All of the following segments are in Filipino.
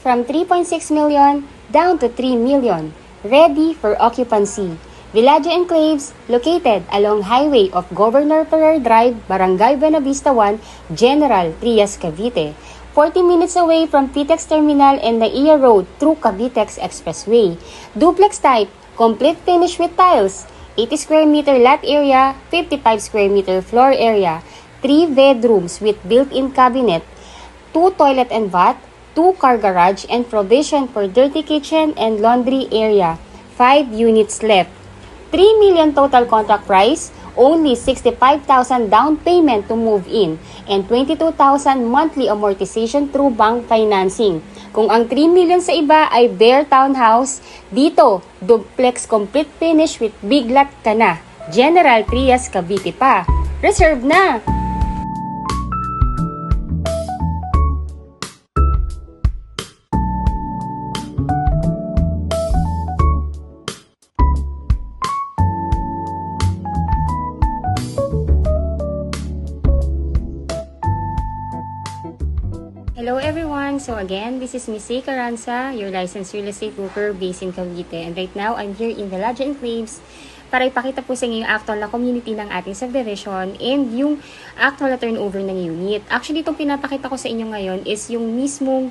from 3.6 million down to 3 million, ready for occupancy. Villaggio Enclaves, located along Highway of Governor Ferrer Drive, Barangay Buenavista 1, General Trias, Cavite. 40 minutes away from PTEX Terminal and Naiya Road through Cavitex Expressway. Duplex type, complete finish with tiles, 80 square meter lot area, 55 square meter floor area, 3 bedrooms with built-in cabinet, 2 toilet and bath, 2 car garage and provision for dirty kitchen and laundry area. 5 units left. 3 million total contract price, only 65,000 down payment to move in, and 22,000 monthly amortization through bank financing. Kung ang 3 million sa iba ay bare townhouse, dito, duplex complete finish with big lot ka na. General Trias, Cavite pa. Reserve na! Hello everyone! So again, this is Miss C. Caranza, your licensed real estate broker based in Cavite. And right now, I'm here in Villaggio Enclaves para ipakita po sa inyo yung actual na community ng ating subdivision and yung actual na turnover ng unit. Actually, itong pinapakita ko sa inyo ngayon is yung mismong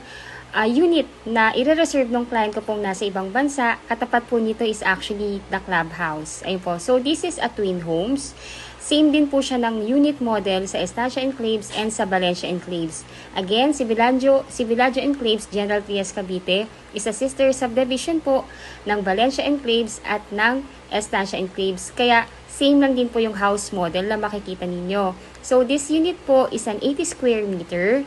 unit na i-reserve ng client ko pong nasa ibang bansa. Katapat po nito is actually the clubhouse. Ayun po. So this is a twin homes. Same din po siya ng unit model sa Estancia Enclaves and sa Valencia Enclaves. Again, si Villaggio Enclaves, General Trias, Cavite, is a sister subdivision po ng Valencia Enclaves at ng Estancia Enclaves. Kaya, same lang din po yung house model na makikita ninyo. So, this unit po is an 80 square meter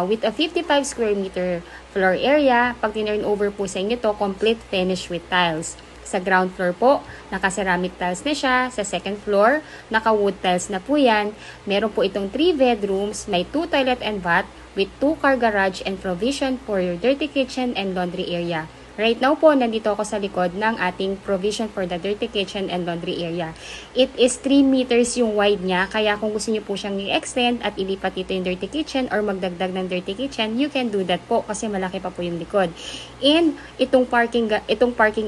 with a 55 square meter floor area. Pag tinurn over po sa inyo to, complete finish with tiles. Sa ground floor po, naka-ceramic tiles na siya. Sa second floor, naka-wood tiles na po yan. Meron po itong 3 bedrooms, may 2 toilet and bath with 2 car garage and provision for your dirty kitchen and laundry area. Right now po, nandito ako sa likod ng ating provision for the dirty kitchen and laundry area. It is 3 meters yung wide niya, kaya kung gusto niyo po siyang i-extend at ilipat dito yung dirty kitchen or magdagdag ng dirty kitchen, you can do that po kasi malaki pa po yung likod. And itong parking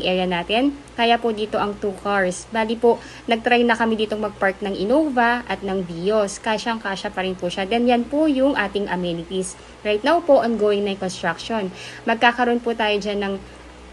area natin, kaya po dito ang 2 cars. Bali po, nagtry na kami ditong mag-park ng Innova at ng Vios. Kasyang-kasya pa rin po siya. Then yan po yung ating amenities. Right now po, ongoing na yung construction. Magkakaroon po tayo dyan ng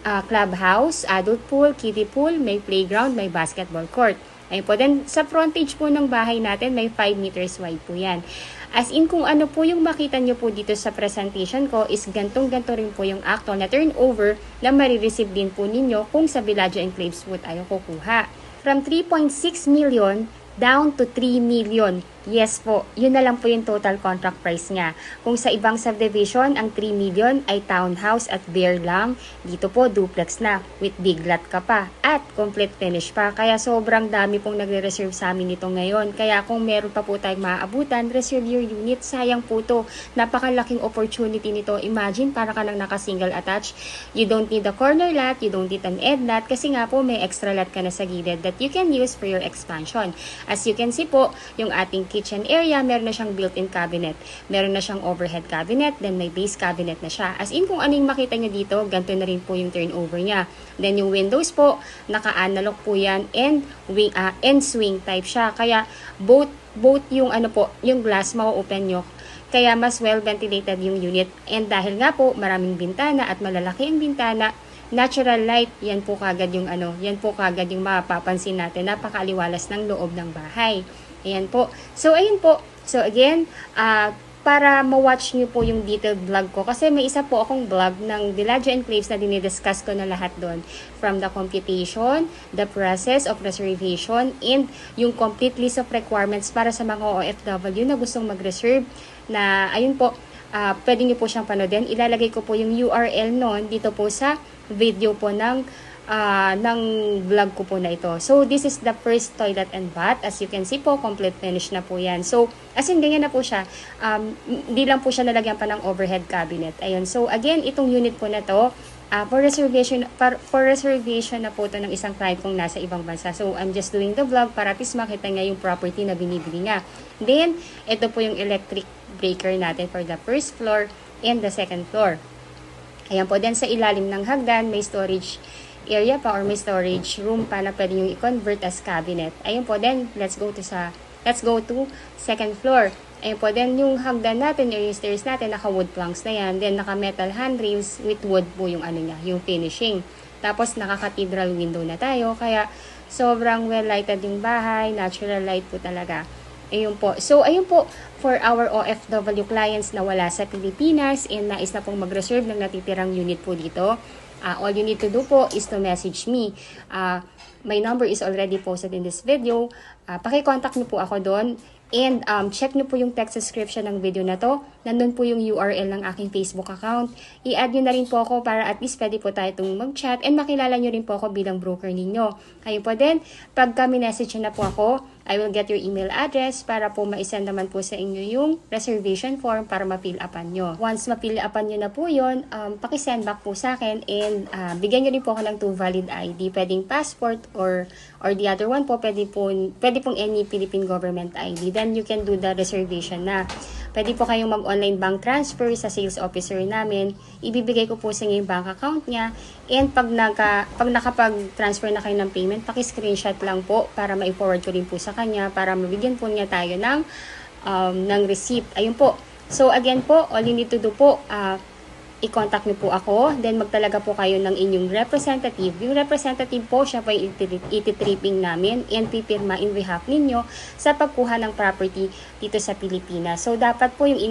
clubhouse, adult pool, kiddie pool, may playground, may basketball court. Ayun po. Then, sa frontage po ng bahay natin, may 5 meters wide po yan. As in, kung ano po yung makita nyo po dito sa presentation ko, is gantong-ganto rin po yung actual na turnover na marireceive din po ninyo kung sa Villaggio Enclaves po tayo kukuha. From 3.6 million down to 3 million. Yes po, yun na lang po yung total contract price niya. Kung sa ibang subdivision, ang 3 million ay townhouse at bare lang, dito po duplex na with big lot ka pa at complete finish pa. Kaya sobrang dami pong nagre-reserve sa amin nito ngayon. Kaya kung meron pa po tayong maaabutan, reserve your unit. Sayang po to. Napakalaking opportunity nito. Imagine, para ka lang naka-single attached. You don't need a corner lot, you don't need an end lot kasi nga po may extra lot ka na sa gilid that you can use for your expansion. As you can see po, yung ating kitchen area, meron na siyang built-in cabinet. Meron na siyang overhead cabinet, then may base cabinet na siya. As in, kung ano yung makita nyo dito, ganito na rin po yung turnover niya. Then yung windows po, naka-analog po yan and swing type siya. Kaya both yung yung glass ma-open nyo. Kaya mas well ventilated yung unit. And dahil nga po, maraming bintana at malalaki ang bintana, natural light, yan po kagad yung mapapansin natin. Napakaaliwalas ng loob ng bahay. Ayan po. So, ayun po. So, again, para ma-watch nyo po yung detailed vlog ko. Kasi may isa po akong vlog ng Villaggio Enclaves na dinidiscuss ko na lahat doon. From the computation, the process of reservation, and yung complete list of requirements para sa mga OFW na gustong mag-reserve. Na, ayun po, pwede nyo po siyang panoodin. Ilalagay ko po yung URL noon dito po sa video po ng vlog ko po na ito. So, this is the first toilet and bath. As you can see po, complete finish na po yan. So, as in, ganyan na po siya. Di lang po siya nalagyan pa ng overhead cabinet. Ayun. So, again, itong unit po na to, for reservation na po ito ng isang client kong nasa ibang bansa. So, I'm just doing the vlog para at least makita nga yung property na binibili nga. Then, ito po yung electric breaker natin for the first floor and the second floor. Ayan po, then sa ilalim ng hagdan, may storage area pa or may storage room pa na pwede nyo i-convert as cabinet. Ayun po, then let's go to second floor. Ayun po, then yung hagdan natin, yung stairs natin, naka-wood planks na yan. Then naka-metal handrails with wood po yung ano niya, yung finishing. Tapos naka-cathedral window na tayo, kaya sobrang well-lighted yung bahay, natural light po talaga. Ayun po. So, ayun po, for our OFW clients na wala sa Pilipinas and nais na pong mag-reserve ng natitirang unit po dito, all you need to do po is to message me. My number is already posted in this video. Paki-contact niyo po ako doon. And check nyo po yung text description ng video na to. Nandun po yung URL ng aking Facebook account. I-add nyo na rin po ako para at least pwede po tayo itong mag-chat and makilala nyo rin po ako bilang broker ninyo. Ayun po din, pag kami message na po ako, I will get your email address para po ma-send naman po sa inyo yung reservation form para ma-fill upan nyo. Once ma-fill upan nyo na po yun, paki-send back po sa akin and bigyan nyo rin po ako ng 2 valid ID. Pwedeng passport or the other one po, pwede pong any Philippine government ID. Then you can do the reservation na. Pwede po kayong mag-online bank transfer sa sales officer namin. Ibibigay ko po sa inyo yung bank account niya. And pag nakapag-transfer na kayo ng payment, paki-screenshot lang po para ma-forward ko rin po sa kanya para mabigyan po niya tayo ng receipt. Ayun po. So again po, all you need to do po, i-contact niyo po ako, then magtalaga po kayo ng inyong representative. Yung representative po, siya po yung iti-tripping namin and pipirma in behalf ninyo sa pagkuha ng property dito sa Pilipinas. So, dapat po yung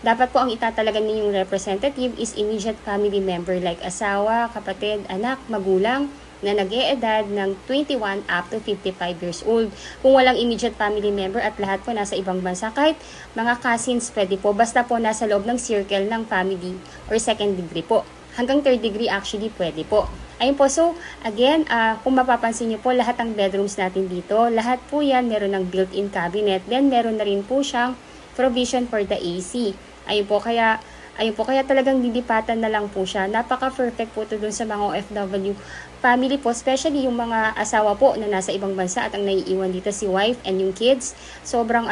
dapat po ang itatalaga ninyong representative is immediate family member like asawa, kapatid, anak, magulang, na nag-e-edad ng 21 up to 55 years old. Kung walang immediate family member at lahat po nasa ibang bansa, kahit mga cousins pwede po, basta po nasa loob ng circle ng family or second degree po. Hanggang third degree actually pwede po. Ayun po, so again, kung mapapansin niyo po, lahat ng bedrooms natin dito, lahat po yan meron ng built-in cabinet, then meron na rin po siyang provision for the AC. Ayun po, kaya talagang didipatan na lang po siya. Napaka-perfect po ito dun sa mga OFW family po, especially yung mga asawa po na nasa ibang bansa at ang naiiwan dito si wife and yung kids. Sobrang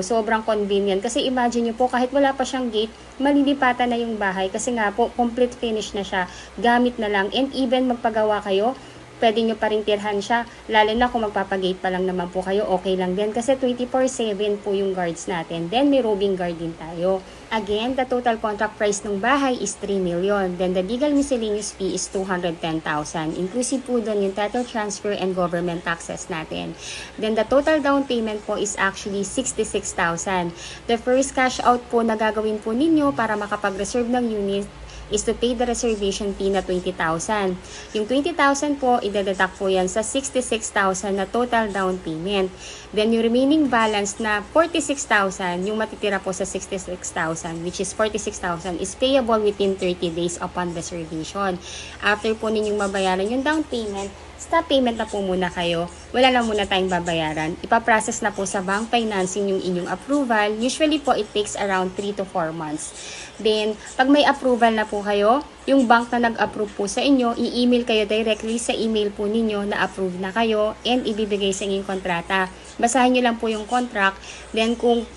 sobrang convenient. Kasi imagine nyo po, kahit wala pa siyang gate, malilipatan na yung bahay kasi nga po, complete finish na siya. Gamit na lang. And even magpagawa kayo, pwede nyo pa rin tirhan siya. Lalo na kung magpapagate pa lang naman po kayo, okay lang din. Kasi 24/7 po yung guards natin. Then may roving guard din tayo. Again, the total contract price ng bahay is 3 million. Then the legal miscellaneous fee is 210,000. Inclusive po doon yung title transfer and government taxes natin. Then the total down payment po is actually 66,000. The first cash out po na gagawin po ninyo para makapag-reserve ng unit is to pay the reservation fee na 20,000. Yung 20,000 po, i-deduct po yan sa 66,000 na total down payment. Then yung remaining balance na 46,000, yung matitira po sa 66,000, which is 46,000, is payable within 30 days upon reservation. After po ninyong mabayaran yung down payment, stop payment na po muna kayo. Wala na muna tayong babayaran. Ipaprocess na po sa bank financing yung inyong approval. Usually po, it takes around 3 to 4 months. Then, pag may approval na po kayo, yung bank na nag-approve po sa inyo, i-email kayo directly sa email po ninyo na approve na kayo and ibibigay sa inyong kontrata. Basahin nyo lang po yung contract. Then, kung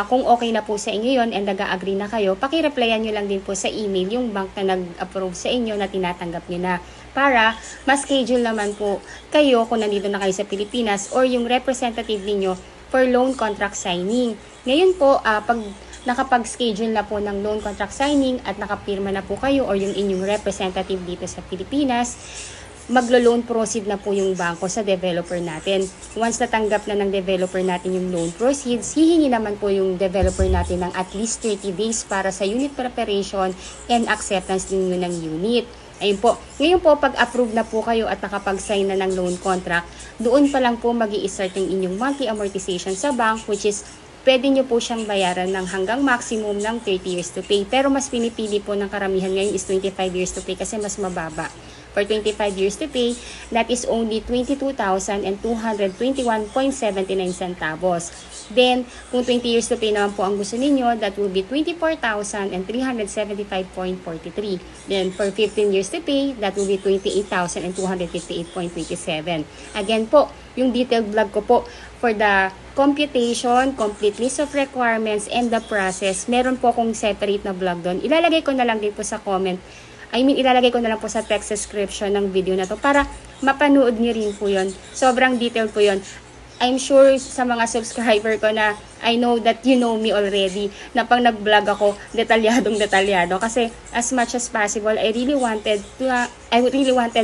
okay na po sa inyo yon and nag-agree na kayo, paki-replyan nyo lang din po sa email yung bank na nag-approve sa inyo na tinatanggap nyo na para ma-schedule naman po kayo kung nandito na kayo sa Pilipinas or yung representative ninyo for loan contract signing. Ngayon po, pag nakapag-schedule na po ng loan contract signing at nakapirma na po kayo or yung inyong representative dito sa Pilipinas, maglo-loan proceed na po yung bangko sa developer natin. Once natanggap na ng developer natin yung loan proceeds, hihingi naman po yung developer natin ng at least 30 days para sa unit preparation and acceptance ninyo ng unit. Ayun po. Ngayon po, pag-approve na po kayo at nakapag-sign na ng loan contract, doon pa lang po mag-i-start yung inyong monthly amortization sa bank, which is pwede nyo po siyang bayaran ng hanggang maximum ng 30 years to pay. Pero mas pinipili po ng karamihan ngayon is 25 years to pay kasi mas mababa For 25 years to pay, that is only 22,221.79 centavos. Then, kung 20 years to pay naman po ang gusto ninyo, that will be 24,375.43. Then, for 15 years to pay, that will be 28,258.27. Again po, yung detailed vlog ko po for the computation, complete list of requirements, and the process, meron po akong separate na vlog doon. Ilalagay ko na lang din po sa comment. Ilalagay ko na lang po sa text description ng video na to para mapanood niyo rin po yun. Sobrang detailed po yun. I'm sure sa mga subscriber ko na I know that you know me already na pang nag-vlog ako, detalyado. Kasi as much as possible, I really wanted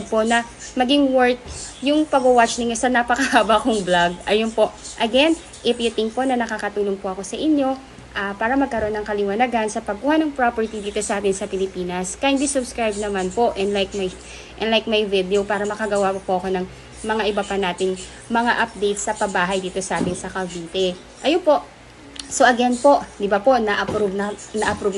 po na maging worth yung pag-watch ninyo sa napakahaba kong vlog. Ayun po. Again, if you think po na nakakatulong po ako sa inyo, para magkaroon ng kaliwanagan sa pagkuha ng property dito sa atin sa Pilipinas, kindly subscribe naman po and like my video para makagawa po ako ng mga iba pa nating mga updates sa pabahay dito sa atin sa Cavite. Ayun po. So again po, 'di ba po, na-approve na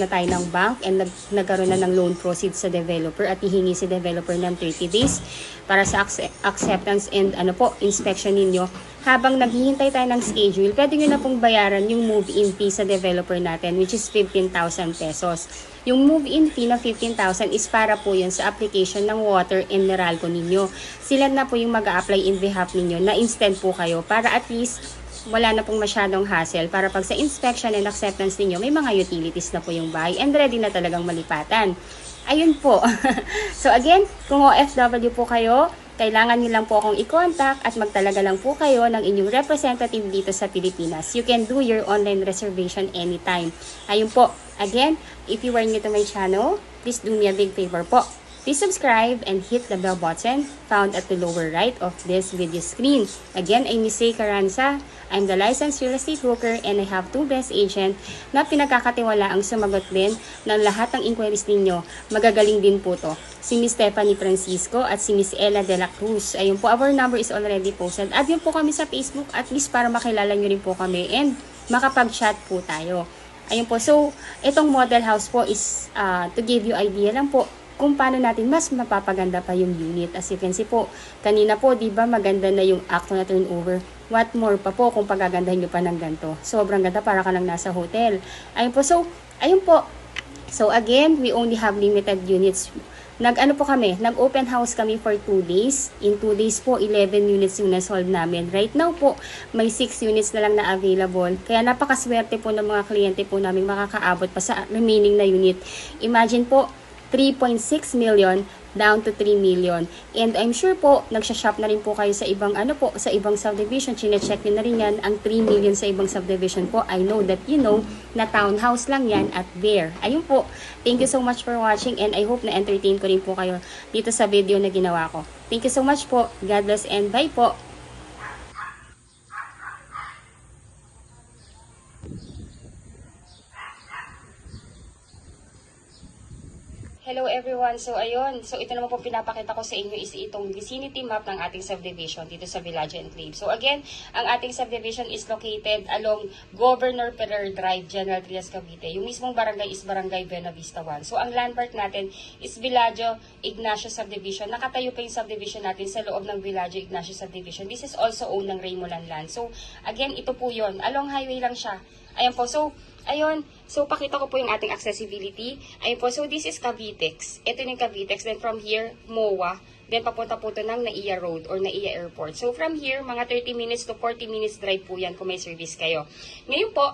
tayo ng bank and nagkaroon na ng loan proceeds sa developer at hihingi si developer ng 30 days para sa acceptance and inspection ninyo. Habang naghihintay tayo ng schedule, pwede nyo na pong bayaran yung move-in fee sa developer natin, which is 15,000 pesos. Yung move-in fee na 15,000 is para po yun sa application ng water and Meralco ninyo. Sila na po yung mag-a-apply in behalf ninyo na instant po kayo para at least wala na pong masyadong hassle para pag sa inspection and acceptance ninyo, may mga utilities na po yung bahay and ready na talagang malipatan. Ayun po. So again, kung OFW po kayo, kailangan nyo lang po akong i-contact at magtalaga lang po kayo ng inyong representative dito sa Pilipinas. You can do your online reservation anytime. Ayun po. Again, if you are new to my channel, please do me a big favor po. Please subscribe and hit the bell button found at the lower right of this video screen. Again, I'm Miss Caranza. I'm the licensed real estate broker and I have 2 best agent na pinagkakatiwala ang sumagot din ng lahat ng inquiries ninyo. Magagaling din po to. Si Miss Stephanie Francisco at si Miss Ella de la Cruz. Ayun po, our number is already posted. Add nyo po kami sa Facebook at least para makilala nyo rin po kami and makapag-chat po tayo. Ayun po, so itong model house po is to give you idea lang po kung paano natin mas mapapaganda pa yung unit. As you can see po, kanina po, di ba maganda na yung actual na turnover. What more pa po kung pagagandahin nyo pa ng ganito. Sobrang ganda, para ka lang nasa hotel. Ayun po, so, ayun po. So again, we only have limited units. Nag-open house kami for 2 days. In 2 days po, 11 units yung nasolve namin. Right now po, may 6 units na lang na available. Kaya napakaswerte po ng mga kliyente po namin makakaabot pa sa remaining na unit. Imagine po, 3.6 million down to 3 million. And I'm sure po, nagsha-shop na rin po kayo sa ibang sa ibang subdivision. Chine-check nyo na rin yan. Ang 3 million sa ibang subdivision po, I know that you know na townhouse lang yan at there. Ayun po. Thank you so much for watching and I hope na entertain ko rin po kayo dito sa video na ginawa ko. Thank you so much po. God bless and bye po. Hello everyone. So ayun, so ito naman po pinapakita ko sa inyo is itong vicinity map ng ating subdivision dito sa Villaggio Enclave. So again, ang ating subdivision is located along Governor Ferrer Drive, General Trias, Cavite. Yung mismong barangay is Barangay Buena Vista 1. So ang landmark natin is Villaggio Ignacio Subdivision. Nakatayo pa yung subdivision natin sa loob ng Villaggio Ignacio Subdivision. This is also owned ng Raymolan Land. So again, ito po yon. Along highway lang siya. Ayan po. So ayun, so pakita ko po yung ating accessibility. Ayun po, so this is Cavitex. Ito yung Cavitex. Then from here, MOA. Then papunta po ito ng Naiya Road or Naiya Airport. So from here, mga 30 minutes to 40 minutes drive po yan kung may service kayo. Ngayon po,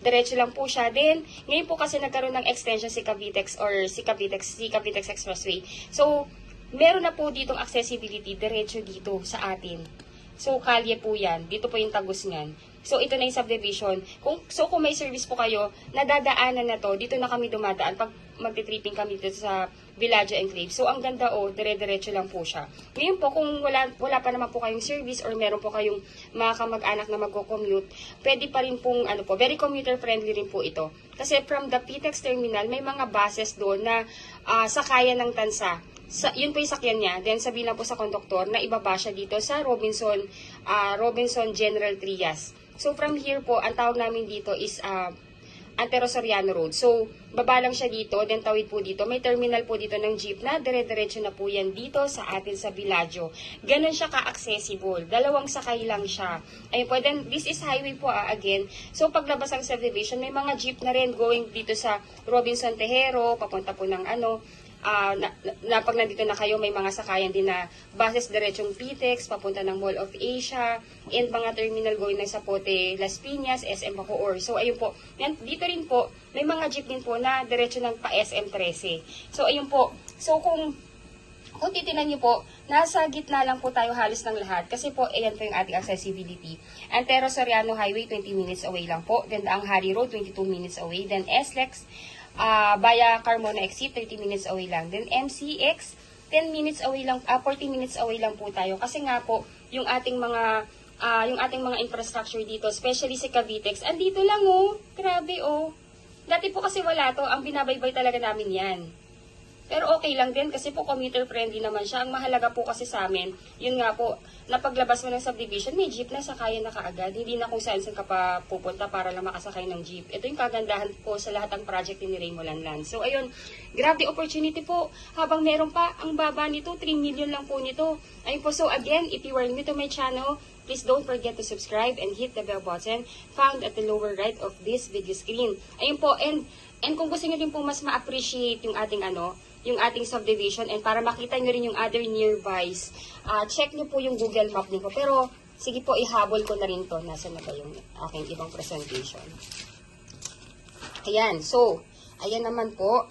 diretso lang po siya. Then, ngayon po kasi nagkaroon ng extension si Cavitex or si Cavitex Expressway. So, meron na po ditong accessibility diretso dito sa atin. So, kalye po yan. Dito po yung tagos niyan. So, ito na yung subdivision. Kung may service po kayo, nadadaanan na to, dito na kami dumadaan pag magti-tripping kami dito sa Villaggio Enclave. So, ang ganda dire-diretso lang po siya. Ngayon po, kung wala pa naman po kayong service or meron po kayong mga kamag-anak na mag-commute, pwede pa rin pong, very commuter-friendly rin po ito. Kasi from the PTEX terminal, may mga buses doon na sakayan ng tansa. Yun po yung sakyan niya. Then sabihin lang po sa konduktor na ibaba siya dito sa Robinson General Trias. So from here po, ang tawag namin dito is Antero Soriano Road. So baba lang siya dito, then tawid po dito. May terminal po dito ng jeep na dire-diretso na po yan dito sa atin sa Villaggio. Ganon siya ka-accessible. Dalawang sakay lang siya. Ayun po, then this is highway po again. So paglabas ang subdivision, may mga jeep na rin going dito sa Robinson Tejero, papunta po ng pag nandito na kayo, may mga sakayan din na buses diretsong PTEX, papunta ng Mall of Asia, and mga terminal going ng Zapote, Las Piñas, SM Bacoor. So, ayun po. Yan, dito rin po, may mga jeep din po na diretso ng pa SM 13. So, ayun po. So, kung titinan niyo po, nasa gitna lang po tayo halos ng lahat. Kasi po, ayan po yung ating accessibility. Antero Soriano Highway, 20 minutes away lang po. Then, ang Hari Road, 22 minutes away. Then, SLEX, via Carmona Exit, 30 minutes away lang. Then MCX, 10 minutes away lang, 40 minutes away lang po tayo. Kasi nga po, yung ating mga infrastructure dito, especially si Cavitex, andito lang oh. Grabe oh. Dati po kasi wala to, ang binabaybay talaga namin yan. Pero okay lang din kasi po commuter friendly naman siya. Ang mahalaga po kasi sa amin, yun nga po, napaglabas mo ng subdivision, may jeep na sakayan na kaagad. Hindi na kung saan ka pa pupunta para lang makasakay ng jeep. Ito yung kagandahan po sa lahat ng project ni Remo Lanlan. So ayun, grab the opportunity po. Habang meron pa, ang baba nito, 3 million lang po nito. Ayun po, so again, if you are new to my channel, please don't forget to subscribe and hit the bell button found at the lower right of this video screen. Ayun po, and kung gusto nyo din po mas ma-appreciate yung ating subdivision and para makita nyo rin yung other nearbys, check nyo po yung Google Map nyo po. Pero, sige po, ihabol ko na rin to. Nasaan na ba yung aking ibang presentation? Ayan, so, ayan naman po.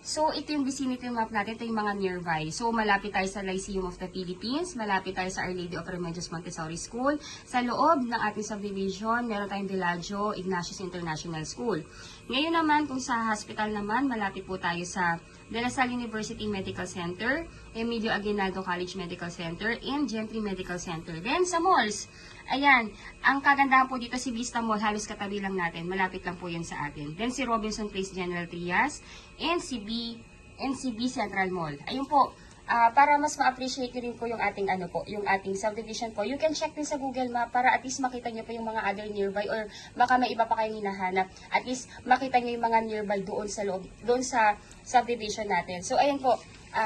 So, ito yung vicinity map natin. Ito yung mga nearby. So, malapit tayo sa Lyceum of the Philippines. Malapit tayo sa Our Lady of Remedios Montessori School. Sa loob ng ating subdivision, meron tayong Villaggio Ignatius International School. Ngayon naman, kung sa hospital naman, malapit po tayo sa De La Salle University Medical Center, Emilio Aguinaldo College Medical Center, and Gentry Medical Center. Then, sa malls, ayan, ang kagandahan po dito si Vista Mall, halos katabi lang natin. Malapit lang po yan sa atin. Then, si Robinson Place General Trias, NCB Central Mall. Ayun po, para mas ma-appreciate nyo rin po yung ating yung ating subdivision po. You can check din sa Google Map para at least makita nyo po yung mga other nearby or baka may iba pa kayong hinahanap. At least makita nyo yung mga nearby doon sa loob, doon sa subdivision natin. So ayun po.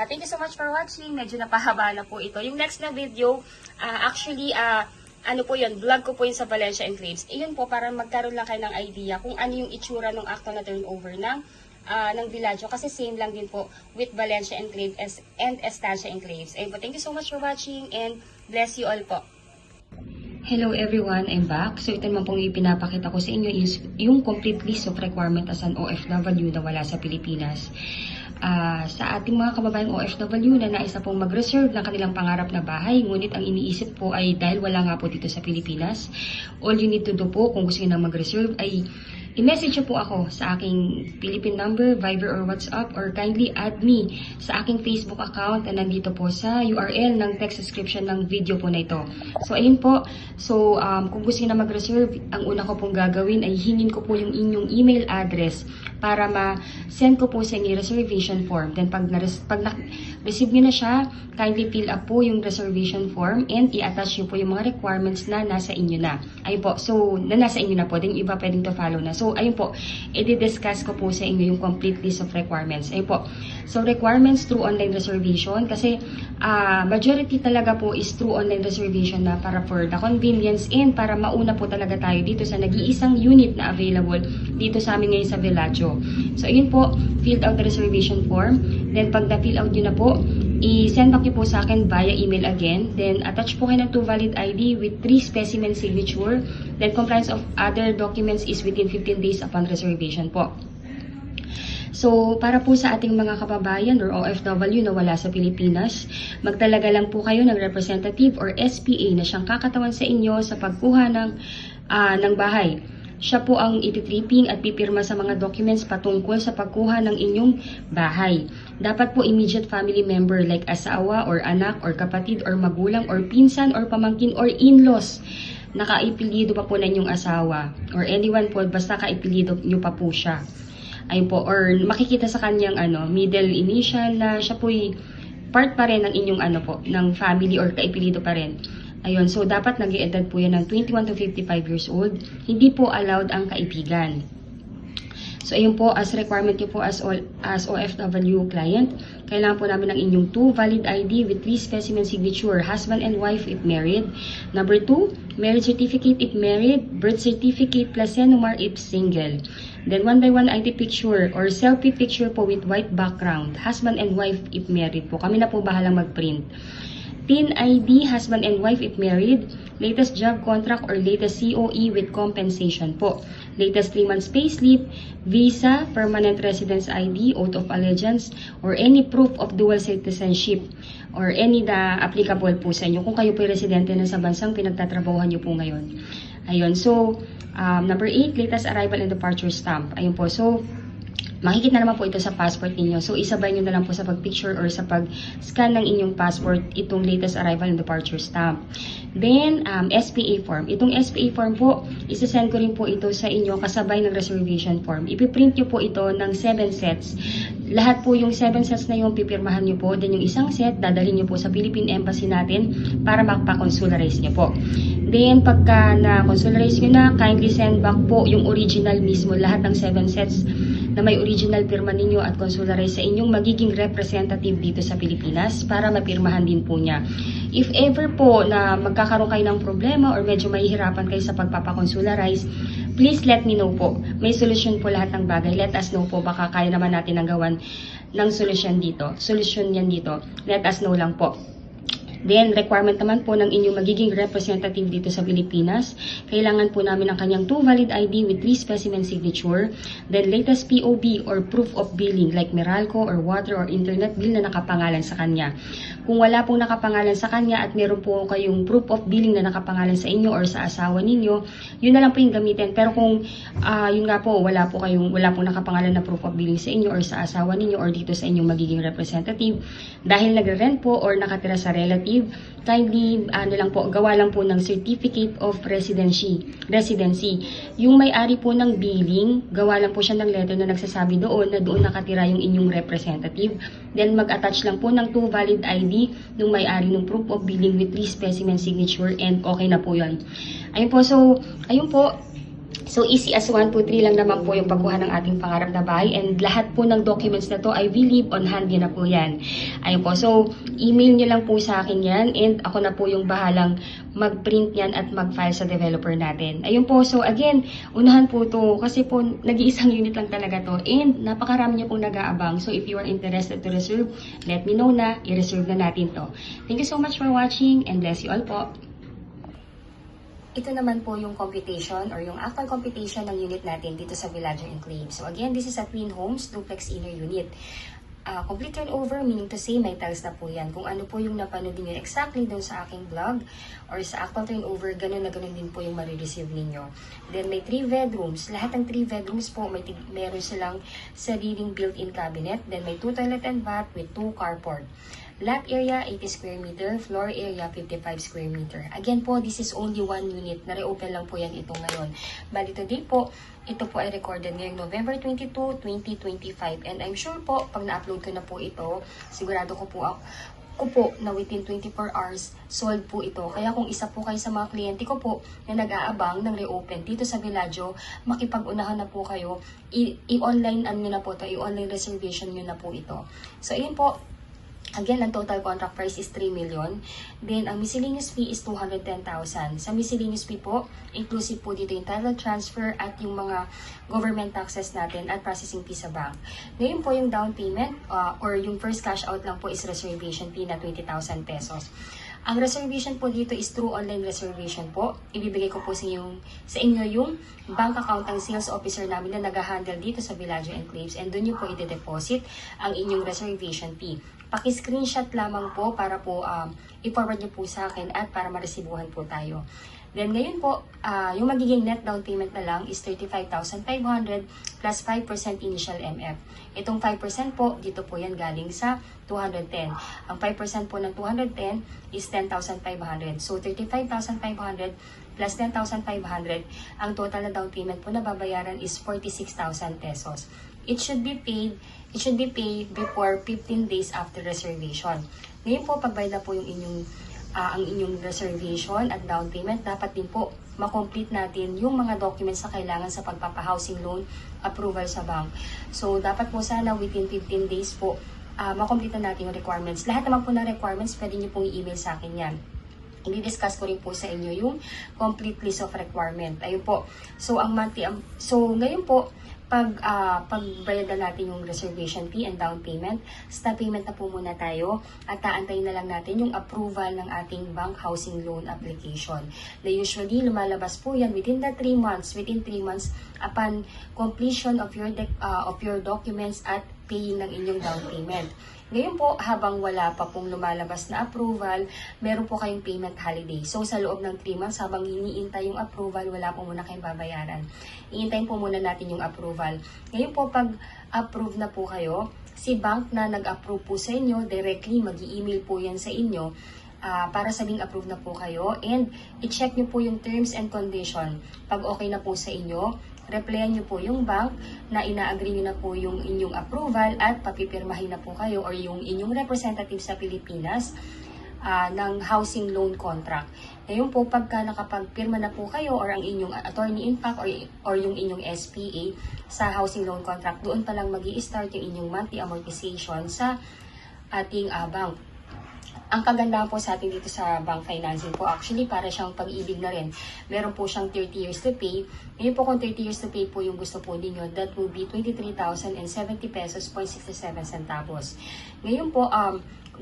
Thank you so much for watching. Medyo napahaba na po ito. Yung next na video, po yun, vlog ko po yun sa Valencia Enclaves. Ayun po, para magkaroon lang kayo ng idea kung ano yung itsura ng actual na turnover ng Villaggio. Kasi same lang din po with Valencia Enclave and Estancia Enclaves. Ayun po, thank you so much for watching and bless you all po. Hello everyone, I'm back. So ito naman pong ipinapakita ko sa inyo is yung complete list of requirement as an OFW na wala sa Pilipinas. Sa ating mga kababayang OFW na nais na pong mag-reserve ng kanilang pangarap na bahay, ngunit ang iniisip po ay dahil wala nga po dito sa Pilipinas, all you need to do po kung gusto nyo na mag-reserve ay i-message po ako sa aking Philippine number, Viber or WhatsApp, or kindly add me sa aking Facebook account na nandito po sa URL ng text description ng video po na ito. So, ayun po. So, kung gusto nyo na mag-reserve, ang una ko pong gagawin ay hingin ko po yung inyong email address para ma-send ko po sa inyo reservation form. Then, pag na-receive nyo na siya, kindly fill up po yung reservation form and i-attach nyo po yung mga requirements na nasa inyo na. Ayun po. So, nasa inyo na po. Then, iba pwedeng to follow na. So, ayun po, i-discuss ko po sa inyo yung complete list of requirements. Ayun po. So, requirements through online reservation kasi majority talaga po is through online reservation na para for the convenience and para mauna po talaga tayo dito sa nag-iisang unit na available dito sa amin ngayon sa Villaggio. So, ayun po, filled out the reservation form. Then, pag na-fill out nyo na po, i-send back nyo po sa akin via email again. Then, attach po kayo ng 2 valid ID with 3 specimen signature. Then, compliance of other documents is within 15 days upon reservation po. So, para po sa ating mga kababayan or OFW na wala sa Pilipinas, magtalaga lang po kayo ng representative or SPA na siyang kakatawan sa inyo sa pagkuha ng bahay. Siya po ang ititripping at pipirma sa mga documents patungkol sa pagkuha ng inyong bahay. Dapat po immediate family member like asawa or anak or kapatid or magulang or pinsan or pamangkin or in-laws. Nakaipilido pa po na inyong asawa or anyone po basta kaipilido nyo pa po siya. Ayun po, or makikita sa kanyang middle initial na siya po'y part pa rin ng inyong ng family or kaipilido pa rin. Ayun, so dapat nag-i-edad po yan ng 21 to 55 years old. Hindi po allowed ang kaibigan. So ayun po, as requirement nyo po as OFW client, kailangan po namin ng inyong 2 valid ID with 3 specimen signature, husband and wife if married. Number 2, marriage certificate if married, birth certificate plus NOMAR if single. Then 1 by 1 ID picture or selfie picture po with white background, husband and wife if married po. Kami na po bahalang mag-print. TIN ID, husband and wife if married, latest job contract or latest COE with compensation po. Latest 3 months payslip, visa, permanent residence ID, oath of allegiance, or any proof of dual citizenship or any applicable po sa inyo kung kayo po residente na sa bansang pinagtatrabahuhan nyo po ngayon. Ayun, so number 8, latest arrival and departure stamp. Ayun po, so makikita naman po ito sa passport ninyo. So, isabay nyo na lang po sa pag-picture or sa pag-scan ng inyong passport itong latest arrival and departure stamp. Then, SPA form. Itong SPA form po, isasend ko rin po ito sa inyo kasabay ng reservation form. Ipiprint nyo po ito ng 7 sets. Lahat po yung 7 sets na yung pipirmahan nyo po. Then, yung isang set, dadalhin nyo po sa Philippine Embassy natin para magpa-consularize nyo po. Then, pagka na-consularize nyo na, kindly send back po yung original mismo. Lahat ng 7 sets na may original pirma ninyo at consularize sa inyong magiging representative dito sa Pilipinas para mapirmahan din po niya. If ever po na magkakaroon kayo ng problema or medyo mahihirapan kayo sa pagpapakonsularize, please let me know po. May solusyon po lahat ng bagay. Let us know po. Baka kaya naman natin ang gawan ng solusyon dito. Solusyon yan dito. Let us know lang po. Then, requirement naman po ng inyong magiging representative dito sa Pilipinas. Kailangan po namin ang kanyang 2 valid ID with 3 specimen signature. Then, latest POB or proof of billing like Meralco or water or internet bill na nakapangalan sa kanya. Kung wala pong nakapangalan sa kanya at meron po kayong proof of billing na nakapangalan sa inyo or sa asawa ninyo, yun na lang po yung gamitin. Pero kung yun nga po, wala pong nakapangalan na proof of billing sa inyo or sa asawa ninyo or dito sa inyong magiging representative, dahil nagre-rent po or nakatira sa relative, kindly gawa lang po ng certificate of residency. Yung may-ari po ng billing, gawa lang po siya ng letter na nagsasabi doon na doon nakatira yung inyong representative. Then mag-attach lang po ng 2 valid ID ng may-ari ng proof of billing with 3 specimen signature and okay na po yun. Ayun po, so ayun po. So, easy as 1, 2, 3 lang naman po yung pagkuha ng ating pangarap na bahay. And lahat po ng documents na to, I will leave on hand nyo na po yan. Ayun po. So, email nyo lang po sa akin yan. And ako na po yung bahalang mag-print yan at mag-file sa developer natin. Ayun po. So, again, unahan po to. Kasi po, nag-iisang unit lang talaga to. And napakarami nyo pong nag-aabang. So, if you are interested to reserve, let me know na. I-reserve na natin to. Thank you so much for watching and bless you all po. Ito naman po yung computation or yung actual computation ng unit natin dito sa Villaggio Enclave. So again, this is a twin homes, duplex inner unit. Complete turnover, meaning to say may tiles na po yan. Kung ano po yung napanood niyo exactly doon sa aking vlog or sa actual turnover, ganun na ganun din po yung marireceive ninyo. Then may 3 bedrooms. Lahat ng 3 bedrooms po, meron silang sariling built-in cabinet. Then may 2 toilet and bath with 2 carport. Lot area, 80 square meter. Floor area, 55 square meter. Again po, this is only 1 unit. Na-reopen lang po yan ito ngayon. Bali today po, ito po ay recorded ngayong November 22, 2025. And I'm sure po, pag na-upload ko na po ito, sigurado ko po na within 24 hours, sold po ito. Kaya kung isa po kayo sa mga kliyente ko po na nag-aabang ng reopen dito sa Villaggio, makipag-unahan na po kayo. I-online nyo na po ito. I-online reservation nyo na po ito. So, ayun po. Again, ang total contract price is 3 million. Then, ang miscellaneous fee is 210,000. Sa miscellaneous fee po, inclusive po dito yung title transfer at yung mga government taxes natin at processing fee sa bank. Ngayon po yung down payment or yung first cash out lang po is reservation fee na 20,000 pesos. Ang reservation po dito is through online reservation po. Ibibigay ko po sa inyo yung bank account ng sales officer namin na nag-handle dito sa Villaggio Enclaves and doon nyo po i-deposit ang inyong reservation fee. Paki-screenshot lamang po para po i-forward nyo po sa akin at para maresibuhan po tayo. Then ngayon po, yung magiging net down payment na lang is 35,500 plus 5% initial MF. Itong 5% po, dito po yan galing sa 210. Ang 5% po ng 210 is 10,500. So 35,500 plus 10,500, ang total na down payment po na babayaran is 46,000 pesos. It should be paid before 15 days after reservation. Ngayon po, pagbayad na po yung ang inyong reservation at down payment, dapat din po makomplete natin yung mga documents na kailangan sa pagpapahousing loan approval sa bank. So, dapat po sana within 15 days po, makomplete na natin yung requirements. Lahat naman po ng requirements, pwede nyo pong i-email sa akin yan. I-discuss ko rin po sa inyo yung complete list of requirement. Ayun po. So, ngayon po, pagbayad na natin yung reservation fee and down payment, stop payment na po muna tayo at taantayin na lang natin yung approval ng ating bank housing loan application. Na usually, lumalabas po yan within 3 months upon completion of your documents at paying ng inyong down payment. Ngayon po, habang wala pa pong lumalabas na approval, meron po kayong payment holiday. So, sa loob ng 3 months, habang hiniintay yung approval, wala po muna kayong babayaran. Iintayin po muna natin yung approval. Ngayon po, pag approve na po kayo, si bank na nag-approve po sa inyo, directly mag-i-email po yan sa inyo para sabing approve na po kayo. And i-check nyo po yung terms and condition. Pag okay na po sa inyo, replyan nyo po yung bank na ina-agree nyo na po yung inyong approval at papipirmahin na po kayo or yung inyong representative sa Pilipinas ng housing loan contract. Ngayon po, pagka nakapagpirma na po kayo or ang inyong attorney in fact or yung inyong SPA sa housing loan contract, doon pa lang mag-i-start yung inyong monthly amortization sa ating bank. Ang kagandahan po sa atin dito sa bank financing po, actually para siyang pag-ibig na rin. Meron po siyang 30 years to pay. Ngayon po kung 30 years to pay po yung gusto po ninyo, that will be 23,070 pesos 67 centavos. Ngayon po,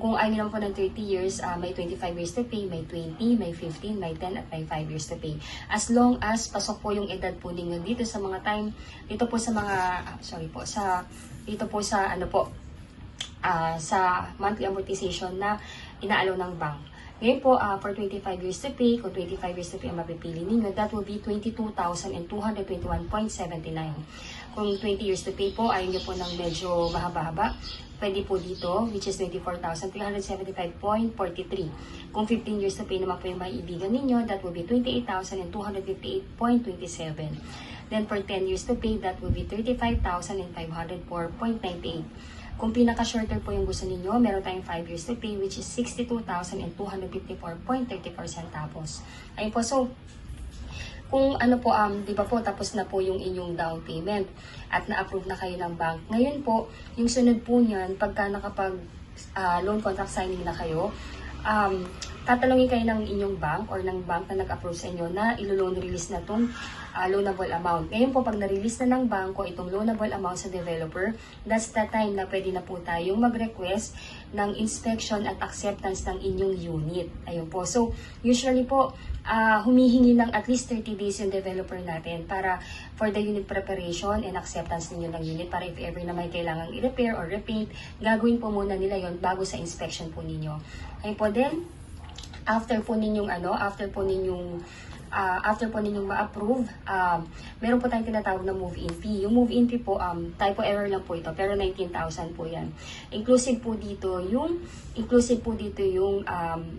kung ayaw naman po ng 30 years, may 25 years to pay, may 20, may 15, may 10, at may 5 years to pay. As long as pasok po yung edad po ninyo dito sa mga time, dito po sa mga, dito po sa ano po, sa monthly amortization na inaalaw ng bank. Ngayon po, for 25 years to pay, kung 25 years to pay ang mapipili ninyo, that will be 22,221.79. Kung 20 years to pay po, ayaw nyo po ng medyo mahaba-haba, pwede po dito, which is 24,375.43. Kung 15 years to pay naman po yung maiibigan ninyo, that will be 28,258.27. Then for 10 years to pay, that will be 35,504.98. Kung pinaka-shorter po yung gusto ninyo, meron tayong 5 years to pay, which is 62,254.34 centavos. Ayun po, so, kung ano po, di ba po, tapos na po yung inyong down payment at na-approve na kayo ng bank. Ngayon po, yung sunod po niyan, pagka nakapag loan contract signing na kayo, tatanungin kayo ng inyong bank or ng bank na nag-approve sa inyo na ilo-loan release na itong loanable amount. Ngayon po, pag na-release na ng banko itong loanable amount sa developer, that's the time na pwede na po tayong mag-request ng inspection at acceptance ng inyong unit. Ayun po. So, usually po, humihingi ng at least 30 days yung developer natin para for the unit preparation and acceptance ninyo ng unit para if ever na may kailangang i-repair or repaint, gagawin po muna nila yon bago sa inspection po ninyo. Ayun po din, after po ninyong ma-approve, meron po tayong tinatawag na move-in fee. Yung move-in fee po, typo error lang po ito, pero 19,000 po yan. Inclusive po dito yung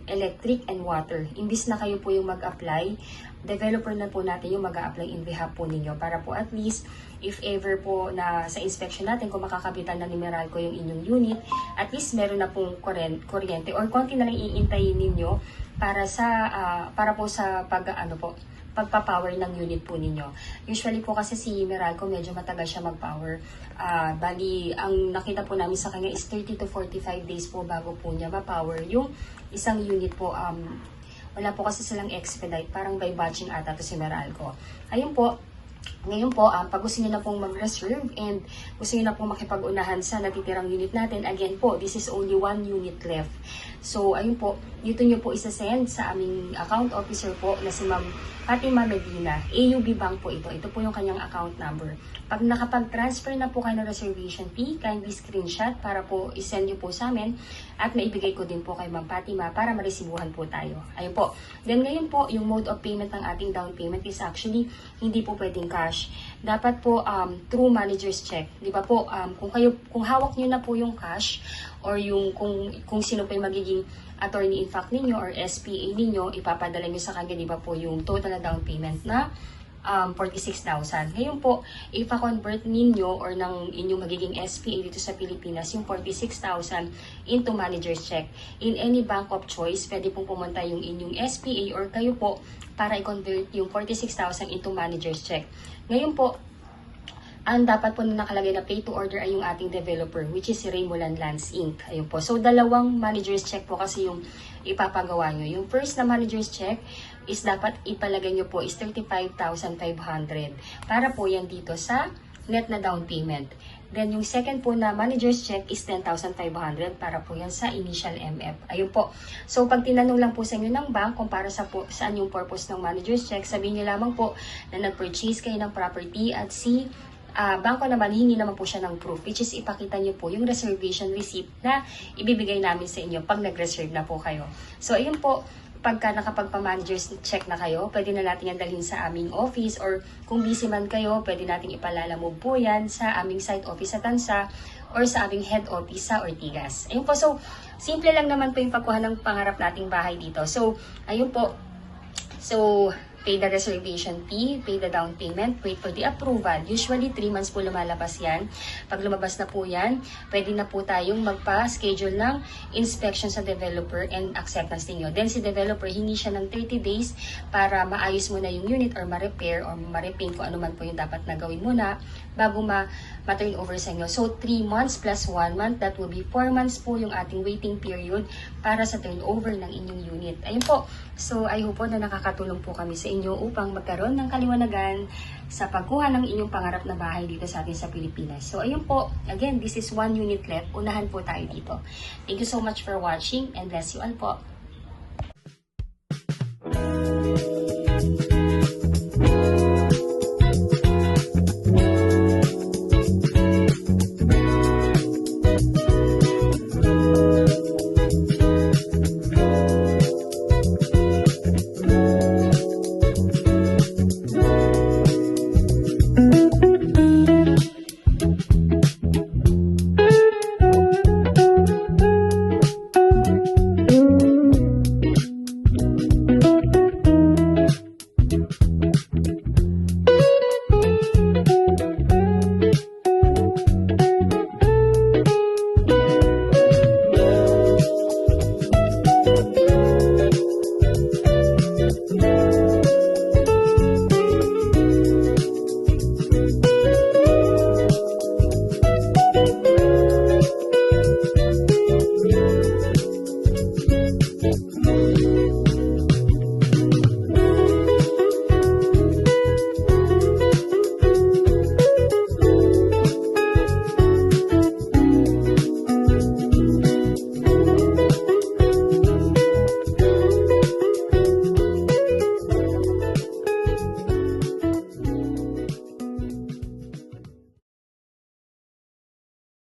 electric and water. Imbis na kayo po yung mag-apply, developer na po natin yung mag-a-apply in behalf po ninyo para po at least if ever po na sa inspection natin kung makakapitan na ni Meralco yung inyong unit, at least meron na pong kuryente or konti na lang iintayin ninyo para po sa pagpa-power ng unit po ninyo. Usually po kasi si Meralco medyo matagal siya mag-power. Bali, ang nakita po namin sa kanya is 30 to 45 days po bago po niya ma-power yung isang unit po. Wala po kasi silang expedite, parang by batching ata to si Meralco. Ayun po, ngayon po, pag gusto nyo na pong mag-reserve and gusto nyo na pong makipag-unahan sa natitirang unit natin, again po, this is only 1 unit left. So, ayun po, dito nyo po isa-send sa aming account officer po na si Ma'am Fatima Medina. AUB Bank po ito. Ito po yung kanyang account number. Pag nakapag-transfer na po kayo ng reservation fee, kindly screenshot para po isend nyo po sa amin at maibigay ko din po kay Ma'am Fatima para maresibuhan po tayo. Ayun po. Then ngayon po, yung mode of payment ng ating down payment is actually hindi po pwedeng cash. Dapat po through manager's check. Di ba po, kung hawak nyo na po yung cash or yung kung sino pa yung magiging attorney in fact ninyo or SPA ninyo, ipapadala nyo sa kanya, di ba po, yung total na down payment na 46,000. Ngayon po, ipa-convert ninyo or ng inyong magiging SPA dito sa Pilipinas, yung 46,000 into manager's check. In any bank of choice, pwede pong pumunta yung inyong SPA or kayo po para i-convert yung 46,000 into manager's check. Ngayon po, ang dapat po na nakalagay na pay to order ay yung ating developer, which is si Raymulan Lands Inc. Ayun po. So, dalawang manager's check po kasi yung ipapagawa nyo. Yung first na manager's check is dapat ipalagay nyo po is 35,500 para po yan dito sa net na down payment. Then, yung second po na manager's check is 10,500 para po yan sa initial MF. Ayun po. So, pag tinanong lang po sa inyo ng bank kung para saan yung purpose ng manager's check, sabihin nyo lamang po na nag-purchase kayo ng property at si bangko naman, hingi naman po siya ng proof, which is ipakita niyo po yung reservation receipt na ibibigay namin sa inyo pag nag-reserve na po kayo. So, ayun po, pagka nakapagpa-manager's check na kayo, pwede na natin yan dalhin sa aming office or kung busy man kayo, pwede natin ipalalamove po yan sa aming site office sa Tansa or sa aming head office sa Ortigas. Ayun po, so, simple lang naman po yung pagkuha ng pangarap nating bahay dito. So, ayun po, so, pay the reservation fee, pay the down payment, wait for the approval. Usually, 3 months po lumalabas yan. Pag lumabas na po yan, pwede na po tayong magpa-schedule ng inspection sa developer and acceptance ninyo. Then, si developer, hingi siya ng 30 days para maayos mo na yung unit or ma-repair or ma-repaint kung ano man po yung dapat na gawin muna bago ma-turn over sa inyo. So, 3 months plus 1 month, that will be 4 months po yung ating waiting period para sa turnover ng inyong unit. Ayun po. So, I hope po na nakakatulong po kami sa inyo upang magkaroon ng kaliwanagan sa pagkuha ng inyong pangarap na bahay dito sa atin sa Pilipinas. So, ayun po. Again, this is 1 unit left. Unahan po tayo dito. Thank you so much for watching and bless you all po.